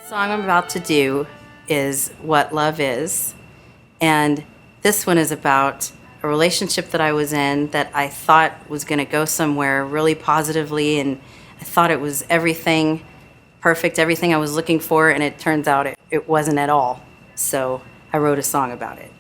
Song I'm about to do is What Love Is, and this one is about a relationship that I was in that I thought was going to go somewhere really positively, and I thought it was everything perfect, everything I was looking for, and it turns out it wasn't at all. So I wrote a song about it.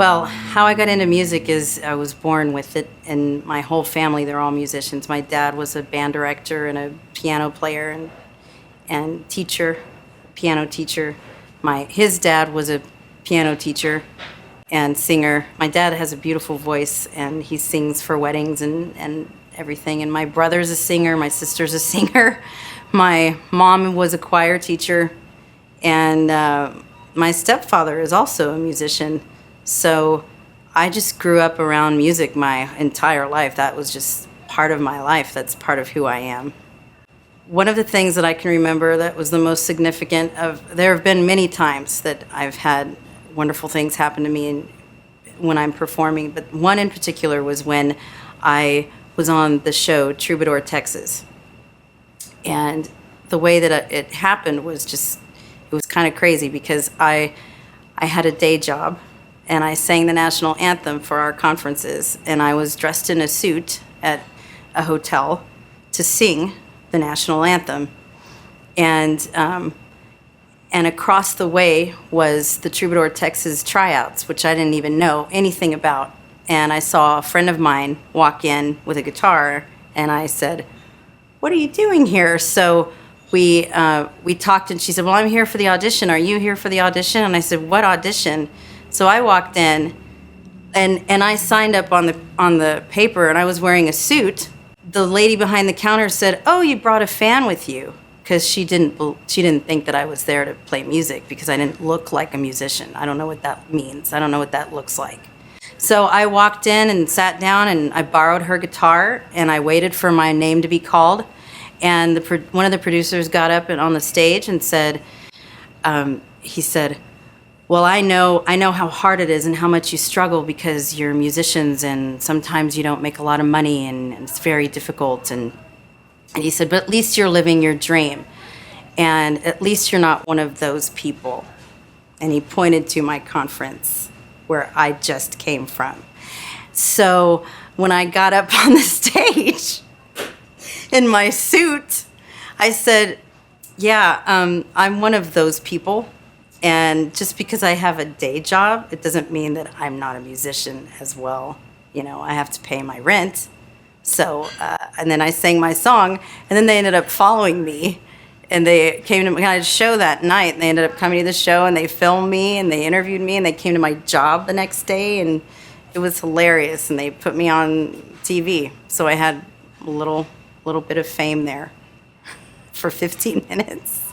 Well, how I got into music is I was born with it, and my whole family, they're all musicians. My dad was a band director and a piano player and teacher, piano teacher. His dad was a piano teacher and singer. My dad has a beautiful voice, and he sings for weddings and everything. And my brother's a singer, my sister's a singer. My mom was a choir teacher, and my stepfather is also a musician. So I just grew up around music my entire life. That was just part of my life. That's part of who I am. One of the things that I can remember that was the most significant there have been many times that I've had wonderful things happen to me when I'm performing, but one in particular was when I was on the show Troubadour, Texas. And the way that it happened was it was kind of crazy because I had a day job and I sang the national anthem for our conferences, and I was dressed in a suit at a hotel to sing the national anthem. And across the way was the Troubadour, Texas tryouts, which I didn't even know anything about. And I saw a friend of mine walk in with a guitar, and I said, "What are you doing here?" So we talked, and she said, "Well, I'm here for the audition. Are you here for the audition?" And I said, "What audition?" So I walked in, and I signed up on the paper, and I was wearing a suit. The lady behind the counter said, "Oh, you brought a fan with you," because she didn't think that I was there to play music because I didn't look like a musician. I don't know what that means. I don't know what that looks like. So I walked in and sat down, and I borrowed her guitar, and I waited for my name to be called. And one of the producers got up and on the stage and said, he said, "Well, I know how hard it is and how much you struggle because you're musicians and sometimes you don't make a lot of money and it's very difficult." And he said, "But at least you're living your dream. And at least you're not one of those people." And he pointed to my conference where I just came from. So when I got up on the stage in my suit, I said, "Yeah, I'm one of those people. And just because I have a day job, it doesn't mean that I'm not a musician as well. You know, I have to pay my rent." So, and then I sang my song, and then they ended up following me, and they came to my show that night, and they ended up coming to the show, and they filmed me, and they interviewed me, and they came to my job the next day, and it was hilarious, and they put me on TV. So I had a little bit of fame there for 15 minutes.